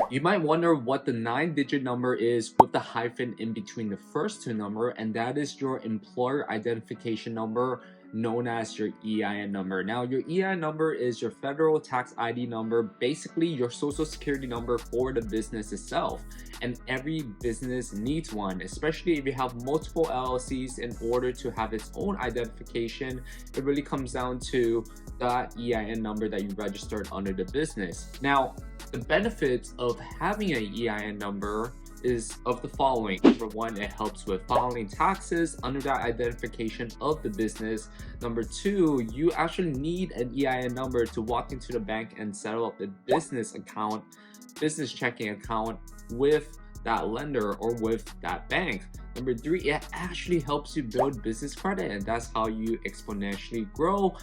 You might wonder what the 9-digit number is with the hyphen in between the first two number, and that is your employer identification number, known as your EIN number. Now, your EIN number is your federal tax ID number, basically your social security number for the business itself. And every business needs one, especially if you have multiple LLCs. In order to have its own identification, it really comes down to that EIN number that you registered under the business. Now, the benefits of having an EIN number is of the following. Number one, it helps with filing taxes under that identification of the business. Number two, you actually need an EIN number to walk into the bank and set up a business account, business checking account with that lender or with that bank. Number three, it actually helps you build business credit, and that's how you exponentially grow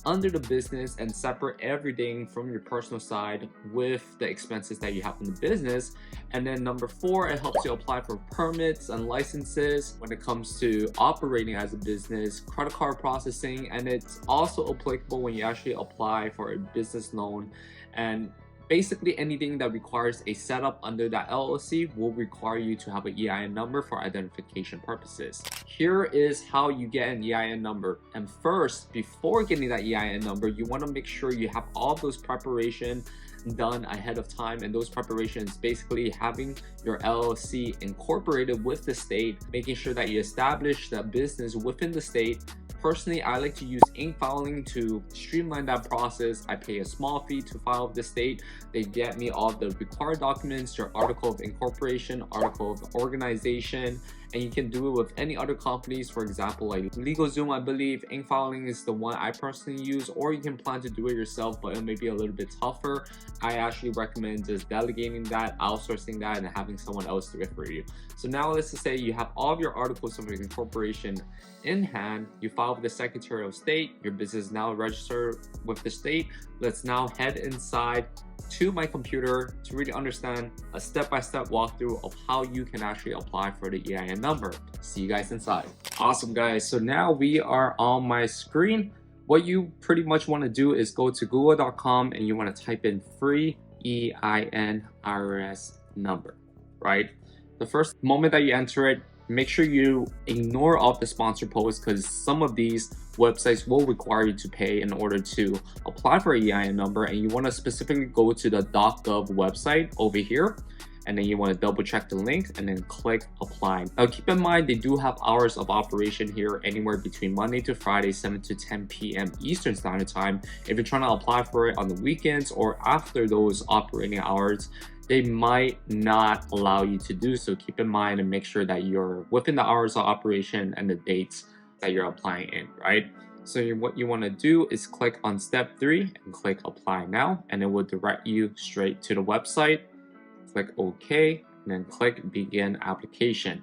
under the business and separate everything from your personal side with the expenses that you have in the business. And then number four, it helps you apply for permits and licenses when it comes to operating as a business, credit card processing, and it's also applicable when you actually apply for a business loan. And basically anything that requires a setup under that LLC will require you to have an EIN number for identification purposes. Here is how you get an EIN number. And first, before getting that EIN number, you want to make sure you have all those preparation done ahead of time. And those preparations basically having your LLC incorporated with the state, making sure that you establish that business within the state. Personally, I like to use ink filing to streamline that process. I pay a small fee to file with the state. They get me all the required documents, your article of incorporation, article of organization, and you can do it with any other companies. For example, like LegalZoom, I believe ink filing is the one I personally use, or you can plan to do it yourself, but it may be a little bit tougher. I actually recommend just delegating that, outsourcing that, and having someone else do it for you. So now let's just say you have all of your articles of incorporation in hand, you file with the Secretary of State, your business is now registered with the state. Let's now head inside to my computer to really understand a step-by-step walkthrough of how you can actually apply for the EIN number. See you guys inside. Awesome, guys. So now we are on my screen. What you pretty much want to do is go to google.com and you want to type in free EIN IRS number, right? The first moment that you enter it, make sure you ignore all the sponsor posts, because some of these websites will require you to pay in order to apply for an EIN number, and you want to specifically go to the .gov website over here, and then you want to double check the link and then click apply. Now keep in mind, they do have hours of operation here, anywhere between Monday to Friday, 7 to 10 p.m. Eastern Standard Time. If you're trying to apply for it on the weekends or after those operating hours, they might not allow you to do so. Keep in mind and make sure that you're within the hours of operation and the dates that you're applying in, right? So what you want to do is click on step 3 and click apply now, and it will direct you straight to the website. Click OK, and then click begin application.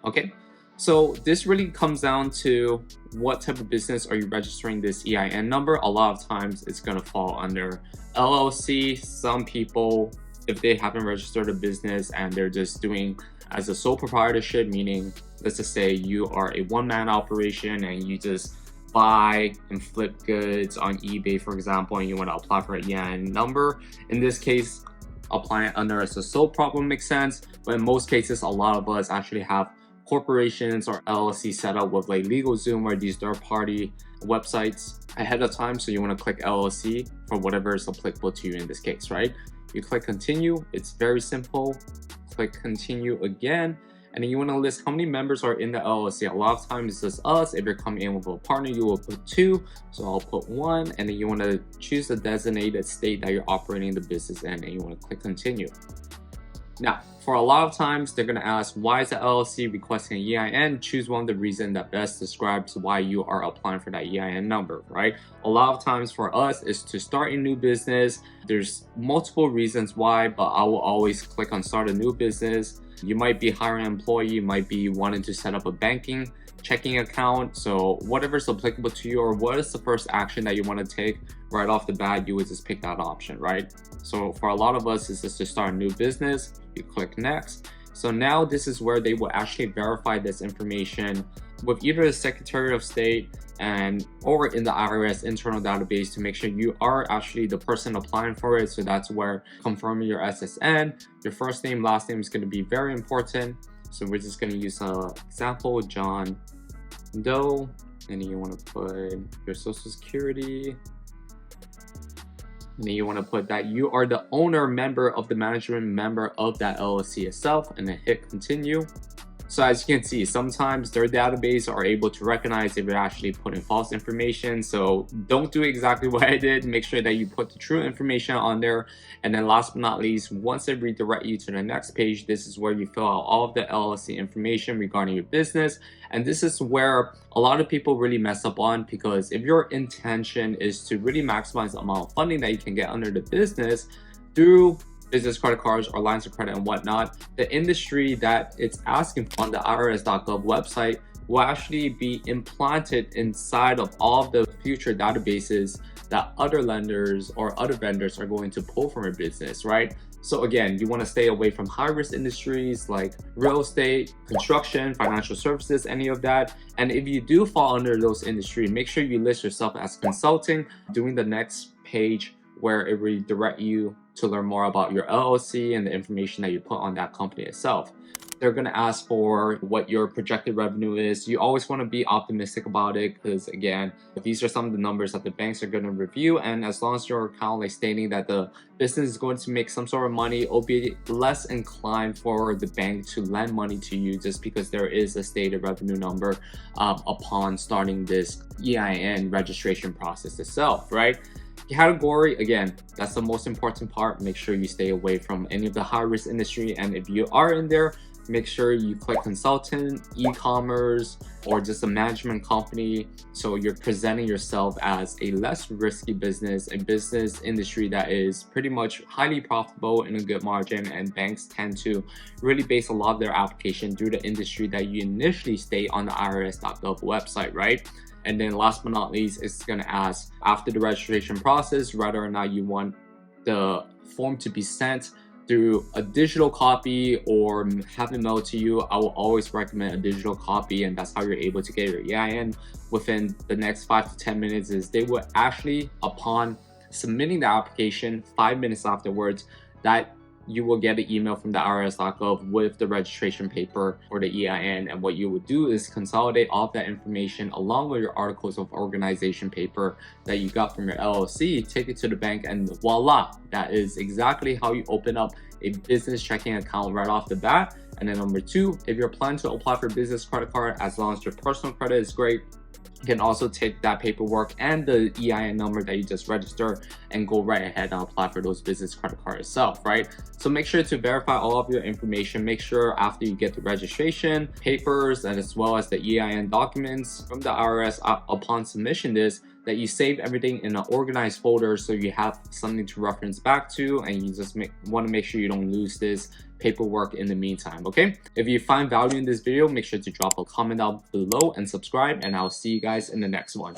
Okay, so this really comes down to what type of business are you registering this EIN number. A lot of times it's going to fall under LLC. Some people, if they haven't registered a business and they're just doing as a sole proprietorship, meaning let's just say you are a one-man operation and you just buy and flip goods on eBay, for example, and you want to apply for an EIN number. In this case, applying it under as a sole prop would make sense, but in most cases, a lot of us actually have corporations or LLC set up with like LegalZoom or these third-party websites ahead of time. So you want to click LLC for whatever is applicable to you in this case, right? You click continue. It's very simple. Click continue again, and then you want to list how many members are in the LLC. A lot of times it's just us. If you're coming in with a partner, you will put 2. So I'll put 1, and then you want to choose the designated state that you're operating the business in, and you want to click continue. Now, for a lot of times, they're going to ask, why is the LLC requesting an EIN? Choose one of the reasons that best describes why you are applying for that EIN number, right? A lot of times for us is to start a new business. There's multiple reasons why, but I will always click on start a new business. You might be hiring an employee, you might be wanting to set up a banking checking account. So whatever's applicable to you, or what is the first action that you want to take right off the bat, you would just pick that option, right? So for a lot of us, it's just to start a new business. You click next. So now this is where they will actually verify this information with either the Secretary of State and or in the IRS internal database to make sure you are actually the person applying for it. So that's where confirming your SSN, your first name, last name is going to be very important. So we're just going to use an example, John Doe, and then you want to put your social security. And then you want to put that you are the owner, member of the management, member of that LLC itself, and then hit continue. So as you can see, sometimes their database are able to recognize if you're actually putting false information. So don't do exactly what I did. Make sure that you put the true information on there. And then last but not least, once they redirect you to the next page, this is where you fill out all of the LLC information regarding your business. And this is where a lot of people really mess up on, because if your intention is to really maximize the amount of funding that you can get under the business through business credit cards or lines of credit and whatnot, the industry that it's asking for on the irs.gov website will actually be implanted inside of all of the future databases that other lenders or other vendors are going to pull from your business, right? So again, you want to stay away from high-risk industries like real estate, construction, financial services, any of that. And if you do fall under those industries, make sure you list yourself as consulting. Doing the next page where it will direct you to learn more about your LLC and the information that you put on that company itself. They're going to ask for what your projected revenue is. You always want to be optimistic about it, because again, these are some of the numbers that the banks are going to review, and as long as you're kind of like stating that the business is going to make some sort of money, it'll be less inclined for the bank to lend money to you, just because there is a stated revenue number upon starting this EIN registration process itself, right? Category, again, that's the most important part. Make sure you stay away from any of the high-risk industry, and if you are in there, make sure you click consultant, e-commerce, or just a management company, so you're presenting yourself as a less risky business, a business industry that is pretty much highly profitable in a good margin, and banks tend to really base a lot of their application through the industry that you initially state on the irs.gov website, right? And then last but not least, it's going to ask after the registration process whether or not you want the form to be sent through a digital copy or have it mailed to you. I will always recommend a digital copy, and that's how you're able to get your EIN within the next 5 to 10 minutes. Is they will actually, upon submitting the application, 5 minutes afterwards, that you will get an email from the irs.gov with the registration paper or the EIN. And what you would do is consolidate all of that information along with your articles of organization paper that you got from your LLC, take it to the bank, and voila, that is exactly how you open up a business checking account right off the bat. And then number two, if you're planning to apply for a business credit card, as long as your personal credit is great, you can also take that paperwork and the EIN number that you just registered and go right ahead and apply for those business credit cards itself, right? So make sure to verify all of your information. Make sure after you get the registration papers and as well as the EIN documents from the IRS upon submission this, that you save everything in an organized folder so you have something to reference back to, and you just want to make sure you don't lose this paperwork in the meantime, okay? If you find value in this video, make sure to drop a comment down below and subscribe, and I'll see you guys in the next one.